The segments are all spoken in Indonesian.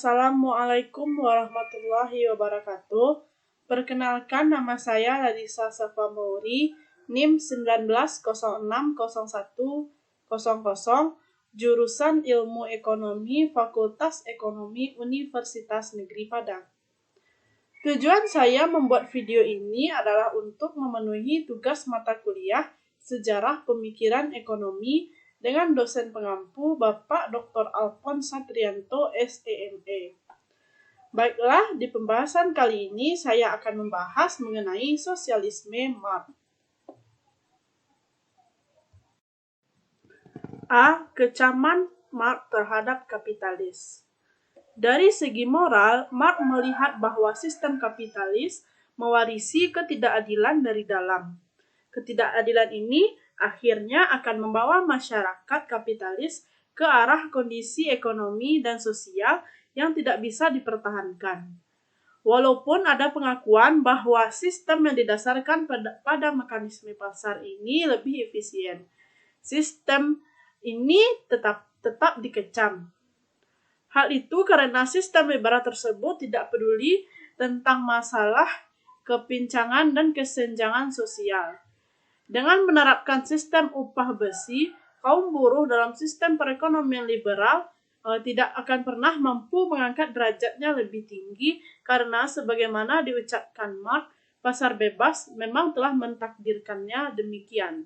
Assalamualaikum warahmatullahi wabarakatuh. Perkenalkan, nama saya Ladisa Safa Mauri, NIM 19060100, jurusan Ilmu Ekonomi, Fakultas Ekonomi Universitas Negeri Padang. Tujuan saya membuat video ini adalah untuk memenuhi tugas mata kuliah Sejarah Pemikiran Ekonomi dengan dosen pengampu Bapak Dr. Alphonse Satrianto, SEME. Baiklah, di pembahasan kali ini saya akan membahas mengenai sosialisme Marx. A. Kecaman Marx terhadap kapitalis. Dari segi moral, Marx melihat bahwa sistem kapitalis mewarisi ketidakadilan dari dalam. Ketidakadilan ini akhirnya akan membawa masyarakat kapitalis ke arah kondisi ekonomi dan sosial yang tidak bisa dipertahankan. Walaupun ada pengakuan bahwa sistem yang didasarkan pada mekanisme pasar ini lebih efisien, sistem ini tetap dikecam. Hal itu karena sistem liberal tersebut tidak peduli tentang masalah kepincangan dan kesenjangan sosial. Dengan menerapkan sistem upah besi, kaum buruh dalam sistem perekonomian liberal tidak akan pernah mampu mengangkat derajatnya lebih tinggi karena sebagaimana diucapkan Marx, pasar bebas memang telah mentakdirkannya demikian.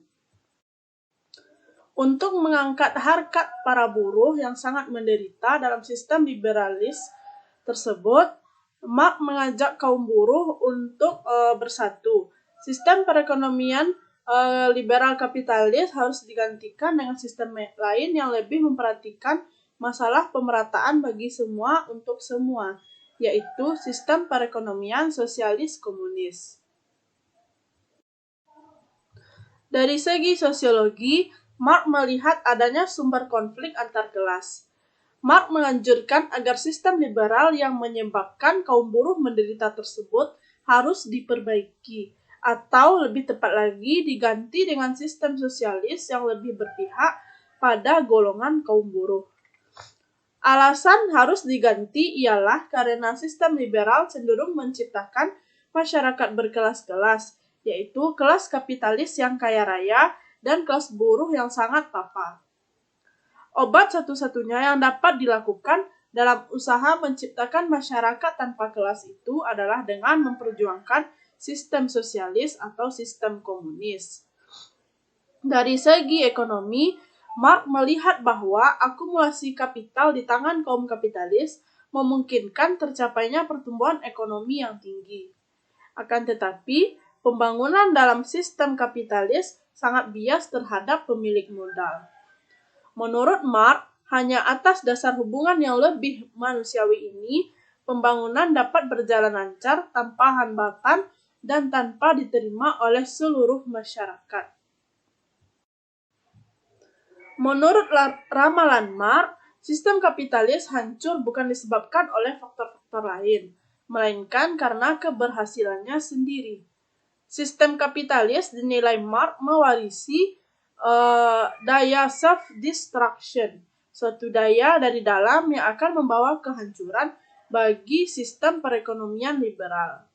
Untuk mengangkat harkat para buruh yang sangat menderita dalam sistem liberalis tersebut, Marx mengajak kaum buruh untuk bersatu. Sistem perekonomian liberal kapitalis harus digantikan dengan sistem lain yang lebih memperhatikan masalah pemerataan bagi semua untuk semua, yaitu sistem perekonomian sosialis komunis. Dari segi sosiologi, Marx melihat adanya sumber konflik antar kelas. Marx menganjurkan agar sistem liberal yang menyebabkan kaum buruh menderita tersebut harus diperbaiki, atau lebih tepat lagi diganti dengan sistem sosialis yang lebih berpihak pada golongan kaum buruh. Alasan harus diganti ialah karena sistem liberal cenderung menciptakan masyarakat berkelas-kelas, yaitu kelas kapitalis yang kaya raya dan kelas buruh yang sangat papa. Obat satu-satunya yang dapat dilakukan dalam usaha menciptakan masyarakat tanpa kelas itu adalah dengan memperjuangkan sistem sosialis atau sistem komunis. Dari segi ekonomi, Marx melihat bahwa akumulasi kapital di tangan kaum kapitalis memungkinkan tercapainya pertumbuhan ekonomi yang tinggi. Akan tetapi, pembangunan dalam sistem kapitalis sangat bias terhadap pemilik modal. Menurut Marx, hanya atas dasar hubungan yang lebih manusiawi ini, pembangunan dapat berjalan lancar tanpa hambatan dan tanpa diterima oleh seluruh masyarakat. Menurut ramalan Marx, sistem kapitalis hancur bukan disebabkan oleh faktor-faktor lain, melainkan karena keberhasilannya sendiri. Sistem kapitalis dinilai Marx mewarisi daya self-destruction, suatu daya dari dalam yang akan membawa kehancuran bagi sistem perekonomian liberal.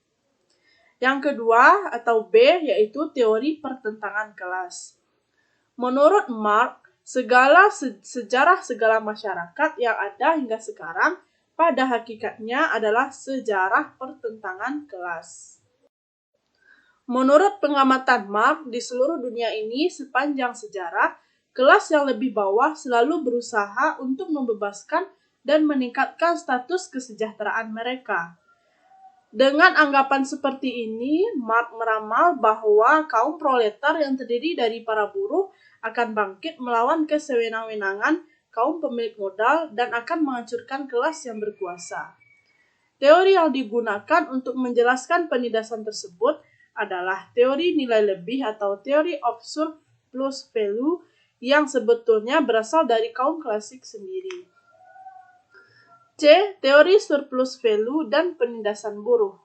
Yang kedua atau B yaitu teori pertentangan kelas. Menurut Marx, sejarah segala masyarakat yang ada hingga sekarang pada hakikatnya adalah sejarah pertentangan kelas. Menurut pengamatan Marx, di seluruh dunia ini sepanjang sejarah, kelas yang lebih bawah selalu berusaha untuk membebaskan dan meningkatkan status kesejahteraan mereka. Dengan anggapan seperti ini, Marx meramal bahwa kaum proletar yang terdiri dari para buruh akan bangkit melawan kesewenang-wenangan kaum pemilik modal dan akan menghancurkan kelas yang berkuasa. Teori yang digunakan untuk menjelaskan penindasan tersebut adalah teori nilai lebih atau teori of surplus value yang sebetulnya berasal dari kaum klasik sendiri. C. Teori surplus value dan penindasan buruh.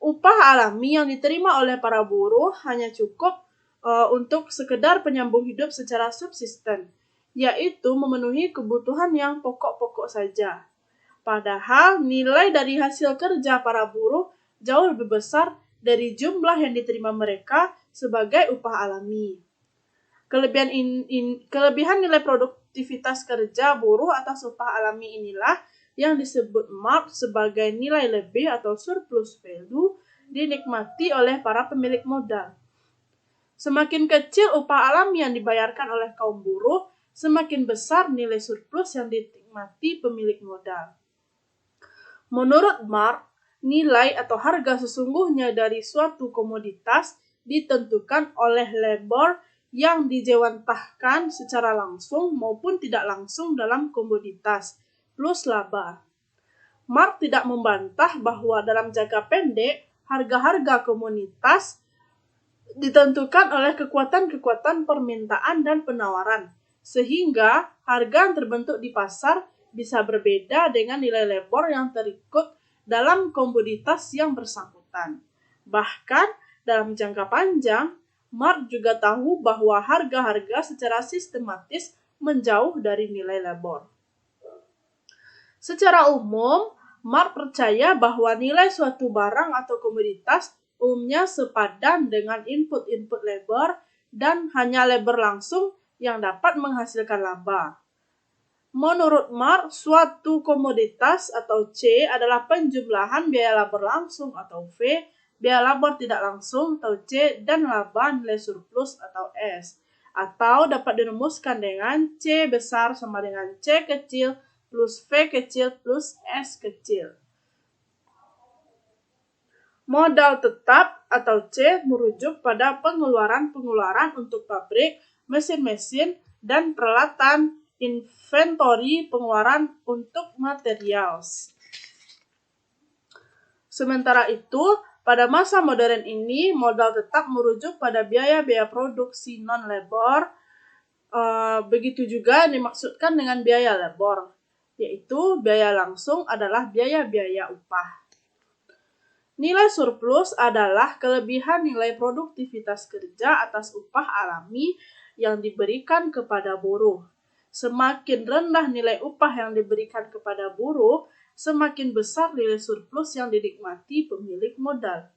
Upah alami yang diterima oleh para buruh hanya cukup untuk sekedar penyambung hidup secara subsisten, yaitu memenuhi kebutuhan yang pokok-pokok saja. Padahal nilai dari hasil kerja para buruh jauh lebih besar dari jumlah yang diterima mereka sebagai upah alami. Kelebihan nilai produktivitas kerja buruh atas upah alami inilah yang disebut Marx sebagai nilai lebih atau surplus value dinikmati oleh para pemilik modal. Semakin kecil upah alami yang dibayarkan oleh kaum buruh, semakin besar nilai surplus yang dinikmati pemilik modal. Menurut Marx, nilai atau harga sesungguhnya dari suatu komoditas ditentukan oleh labor yang dijewantahkan secara langsung maupun tidak langsung dalam komoditas, plus laba. Marx tidak membantah bahwa dalam jangka pendek, harga-harga komoditas ditentukan oleh kekuatan-kekuatan permintaan dan penawaran, sehingga harga yang terbentuk di pasar bisa berbeda dengan nilai labor yang terikut dalam komoditas yang bersangkutan. Bahkan dalam jangka panjang, Marx juga tahu bahwa harga-harga secara sistematis menjauh dari nilai labor. Secara umum, Marx percaya bahwa nilai suatu barang atau komoditas umumnya sepadan dengan input-input labor dan hanya labor langsung yang dapat menghasilkan laba. Menurut Marx, suatu komoditas atau C adalah penjumlahan biaya labor langsung atau V, biaya labor tidak langsung atau C, dan laba nilai surplus atau S. Atau dapat dirumuskan dengan C besar sama dengan C kecil plus V kecil plus S kecil. Modal tetap atau C merujuk pada pengeluaran untuk pabrik, mesin-mesin, dan peralatan, inventory, pengeluaran untuk material. Sementara itu, pada masa modern ini, modal tetap merujuk pada biaya-biaya produksi non-labor. Begitu juga dimaksudkan dengan biaya labor, yaitu biaya langsung adalah biaya-biaya upah. Nilai surplus adalah kelebihan nilai produktivitas kerja atas upah alami yang diberikan kepada buruh. Semakin rendah nilai upah yang diberikan kepada buruh, semakin besar nilai surplus yang dinikmati pemilik modal.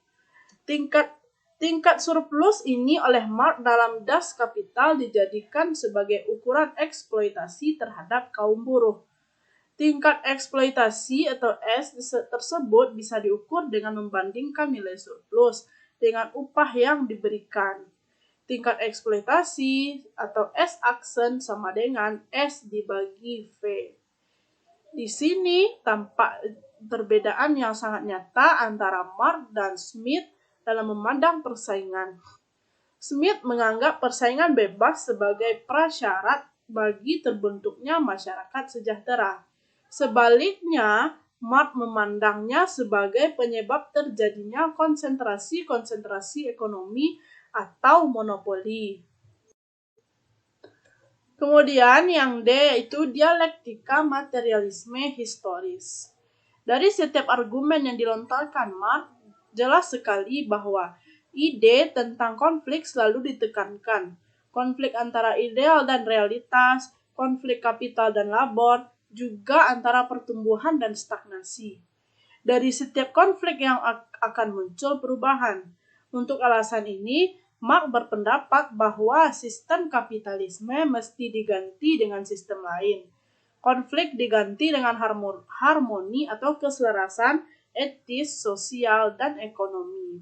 Tingkat surplus ini oleh Marx dalam Das Kapital dijadikan sebagai ukuran eksploitasi terhadap kaum buruh. Tingkat eksploitasi atau S tersebut bisa diukur dengan membandingkan nilai surplus dengan upah yang diberikan. Tingkat eksploitasi atau S aksen sama dengan S dibagi V. Di sini tampak perbedaan yang sangat nyata antara Marx dan Smith dalam memandang persaingan. Smith menganggap persaingan bebas sebagai prasyarat bagi terbentuknya masyarakat sejahtera. Sebaliknya, Marx memandangnya sebagai penyebab terjadinya konsentrasi ekonomi atau monopoli. Kemudian yang D yaitu dialektika materialisme historis. Dari setiap argumen yang dilontarkan Marx, jelas sekali bahwa ide tentang konflik selalu ditekankan. Konflik antara ideal dan realitas, konflik kapital dan labor, juga antara pertumbuhan dan stagnasi. Dari setiap konflik yang akan muncul perubahan. Untuk alasan ini, Marx berpendapat bahwa sistem kapitalisme mesti diganti dengan sistem lain. Konflik diganti dengan harmoni atau keselarasan etis, sosial, dan ekonomi.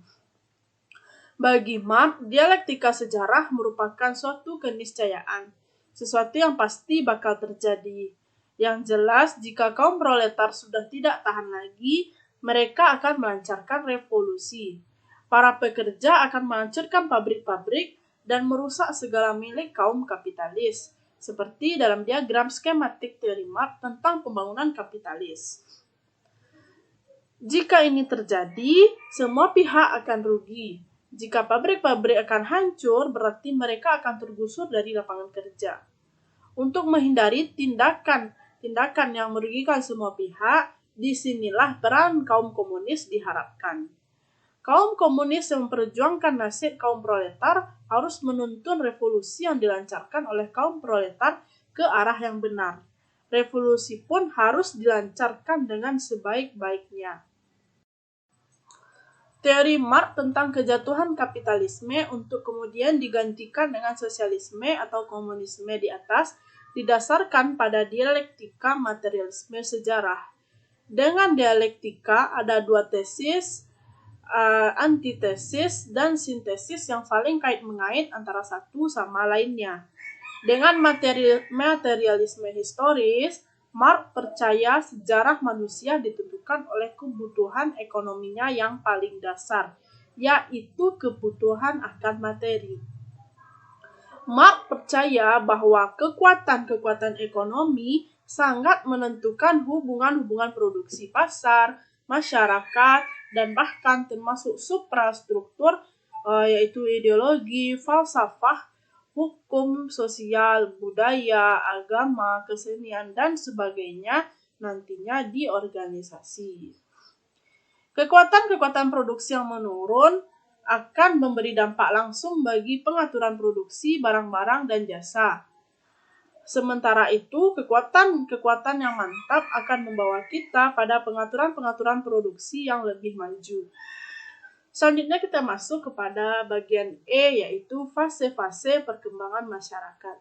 Bagi Marx, dialektika sejarah merupakan suatu keniscayaan, sesuatu yang pasti bakal terjadi. Yang jelas, jika kaum proletar sudah tidak tahan lagi, mereka akan melancarkan revolusi. Para pekerja akan menghancurkan pabrik-pabrik dan merusak segala milik kaum kapitalis, seperti dalam diagram skematik teori Marx tentang pembangunan kapitalis. Jika ini terjadi, semua pihak akan rugi. Jika pabrik-pabrik akan hancur, berarti mereka akan tergusur dari lapangan kerja. Untuk menghindari tindakan yang merugikan semua pihak, disinilah peran kaum komunis diharapkan. Kaum komunis yang memperjuangkan nasib kaum proletar harus menuntun revolusi yang dilancarkan oleh kaum proletar ke arah yang benar. revolusi pun harus dilancarkan dengan sebaik-baiknya. Teori Marx tentang kejatuhan kapitalisme untuk kemudian digantikan dengan sosialisme atau komunisme di atas didasarkan pada dialektika materialisme sejarah. Dengan dialektika ada dua tesis, antitesis, dan sintesis yang saling kait-mengait antara satu sama lainnya. Dengan materialisme historis, Marx percaya sejarah manusia ditentukan oleh kebutuhan ekonominya yang paling dasar, yaitu kebutuhan akan materi. Marx percaya bahwa kekuatan-kekuatan ekonomi sangat menentukan hubungan-hubungan produksi pasar, masyarakat, dan bahkan termasuk suprastruktur, yaitu ideologi, falsafah, hukum, sosial, budaya, agama, kesenian, dan sebagainya nantinya di organisasi. Kekuatan-kekuatan produksi yang menurun akan memberi dampak langsung bagi pengaturan produksi barang-barang dan jasa. Sementara itu, kekuatan-kekuatan yang mantap akan membawa kita pada pengaturan-pengaturan produksi yang lebih maju. Selanjutnya kita masuk kepada bagian E, yaitu fase-fase perkembangan masyarakat.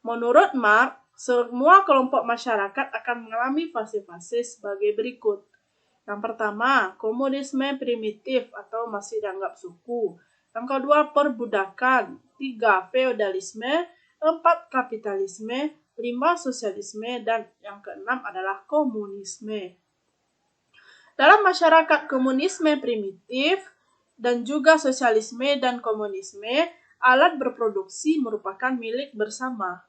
Menurut Marx, semua kelompok masyarakat akan mengalami fase-fase sebagai berikut. Yang pertama, komunisme primitif atau masih dianggap suku. Yang kedua, perbudakan. 3, feodalisme. 4, kapitalisme. 5, sosialisme. Dan yang keenam adalah komunisme. Dalam masyarakat komunisme primitif dan juga sosialisme dan komunisme, alat berproduksi merupakan milik bersama.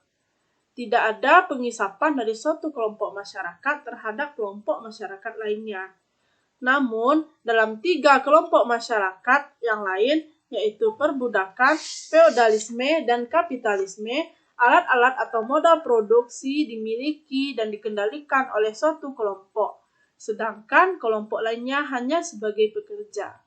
Tidak ada pengisapan dari suatu kelompok masyarakat terhadap kelompok masyarakat lainnya. Namun, dalam 3 kelompok masyarakat yang lain, yaitu perbudakan, feodalisme, dan kapitalisme, alat-alat atau modal produksi dimiliki dan dikendalikan oleh suatu kelompok, sedangkan kelompok lainnya hanya sebagai pekerja.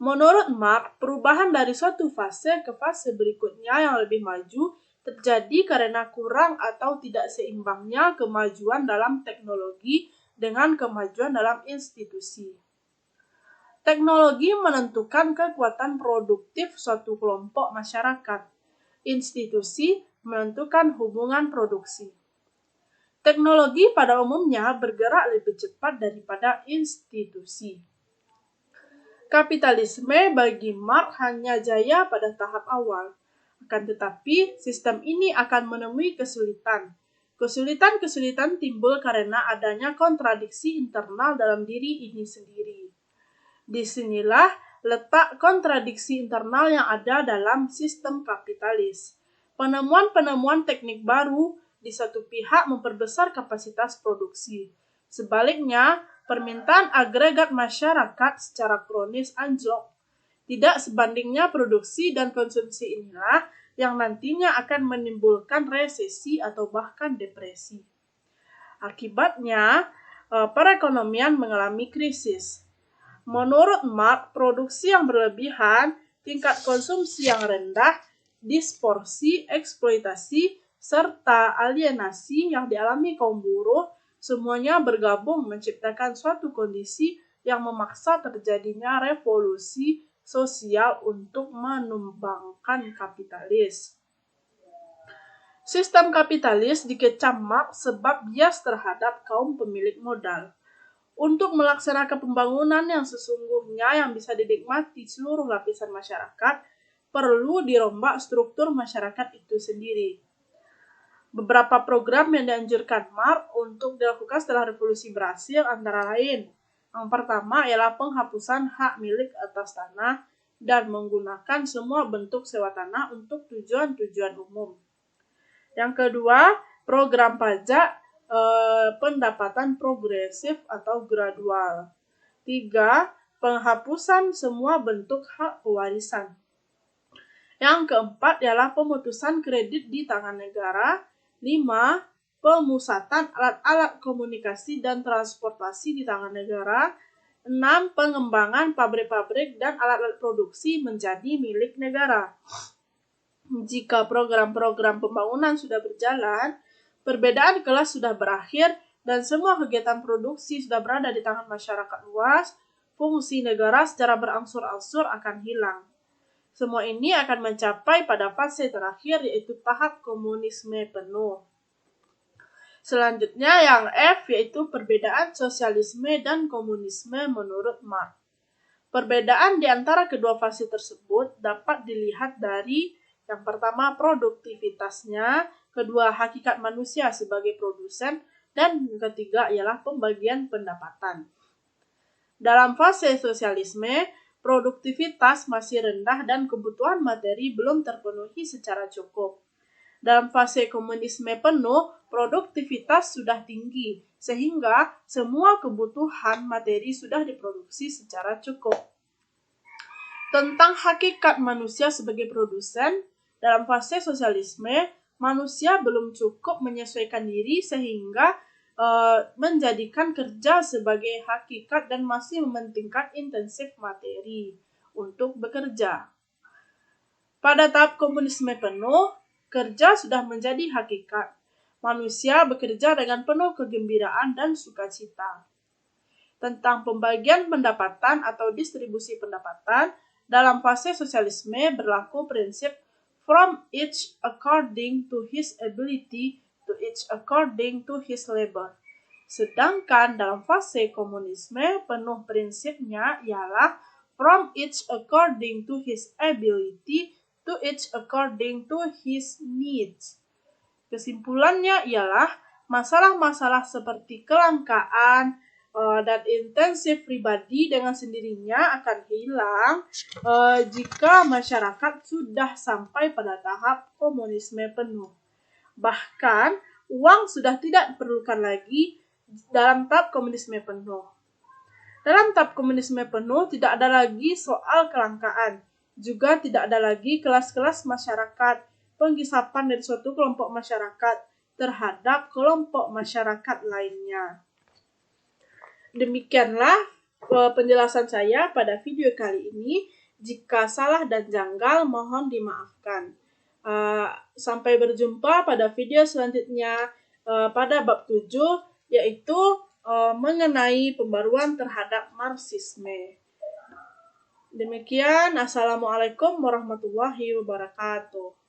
Menurut Marx, perubahan dari suatu fase ke fase berikutnya yang lebih maju terjadi karena kurang atau tidak seimbangnya kemajuan dalam teknologi dengan kemajuan dalam institusi. Teknologi menentukan kekuatan produktif suatu kelompok masyarakat. Institusi menentukan hubungan produksi. Teknologi pada umumnya bergerak lebih cepat daripada institusi. Kapitalisme bagi Marx hanya jaya pada tahap awal. Akan tetapi, sistem ini akan menemui kesulitan. Kesulitan-kesulitan timbul karena adanya kontradiksi internal dalam diri ini sendiri. Disinilah letak kontradiksi internal yang ada dalam sistem kapitalis. Penemuan-penemuan teknik baru di satu pihak memperbesar kapasitas produksi. Sebaliknya, permintaan agregat masyarakat secara kronis anjlok. Tidak sebandingnya produksi dan konsumsi inilah yang nantinya akan menimbulkan resesi atau bahkan depresi. Akibatnya, perekonomian mengalami krisis. Menurut Marx, produksi yang berlebihan, tingkat konsumsi yang rendah, distorsi, eksploitasi, serta alienasi yang dialami kaum buruh, semuanya bergabung menciptakan suatu kondisi yang memaksa terjadinya revolusi sosial untuk menumbangkan kapitalis. Sistem kapitalis dikecam Marx sebab bias terhadap kaum pemilik modal. Untuk melaksanakan pembangunan yang sesungguhnya yang bisa dinikmati seluruh lapisan masyarakat, perlu dirombak struktur masyarakat itu sendiri. Beberapa program yang dianjurkan Marx untuk dilakukan setelah revolusi berhasil antara lain. Yang pertama ialah penghapusan hak milik atas tanah dan menggunakan semua bentuk sewa tanah untuk tujuan-tujuan umum. Yang kedua, program pajak pendapatan progresif atau gradual. 3, penghapusan semua bentuk hak pewarisan. Yang keempat ialah pemutusan kredit di tangan negara. 5, pemusatan alat-alat komunikasi dan transportasi di tangan negara. 6, pengembangan pabrik-pabrik dan alat-alat produksi menjadi milik negara. Jika program-program pembangunan sudah berjalan, Perbedaan kelas sudah berakhir dan semua kegiatan produksi sudah berada di tangan masyarakat luas, fungsi negara secara berangsur-angsur akan hilang. Semua ini akan mencapai pada fase terakhir, yaitu tahap komunisme penuh. Selanjutnya yang F, yaitu perbedaan sosialisme dan komunisme menurut Marx. Perbedaan di antara kedua fase tersebut dapat dilihat dari yang pertama produktivitasnya, kedua hakikat manusia sebagai produsen, dan yang ketiga ialah pembagian pendapatan. Dalam fase sosialisme, produktivitas masih rendah dan kebutuhan materi belum terpenuhi secara cukup. Dalam fase komunisme penuh, produktivitas sudah tinggi, sehingga semua kebutuhan materi sudah diproduksi secara cukup. Tentang hakikat manusia sebagai produsen, dalam fase sosialisme, manusia belum cukup menyesuaikan diri sehingga menjadikan kerja sebagai hakikat dan masih mementingkan intensif materi untuk bekerja. Pada tahap komunisme penuh, kerja sudah menjadi hakikat. Manusia bekerja dengan penuh kegembiraan dan sukacita. Tentang pembagian pendapatan atau distribusi pendapatan, dalam fase sosialisme berlaku prinsip from each according to his ability to each according to his labor. Sedangkan dalam fase komunisme penuh prinsipnya ialah from each according to his ability to each according to his needs. Kesimpulannya ialah masalah-masalah seperti kelangkaan dan intensif pribadi dengan sendirinya akan hilang jika masyarakat sudah sampai pada tahap komunisme penuh. Bahkan, uang sudah tidak diperlukan lagi dalam tahap komunisme penuh. Dalam tahap komunisme penuh tidak ada lagi soal kelangkaan, juga tidak ada lagi kelas-kelas masyarakat, penghisapan dari suatu kelompok masyarakat terhadap kelompok masyarakat lainnya. Demikianlah penjelasan saya pada video kali ini. Jika salah dan janggal, mohon dimaafkan. Sampai berjumpa pada video selanjutnya pada bab 7, yaitu mengenai pembaruan terhadap Marxisme. Demikian, Assalamualaikum warahmatullahi wabarakatuh.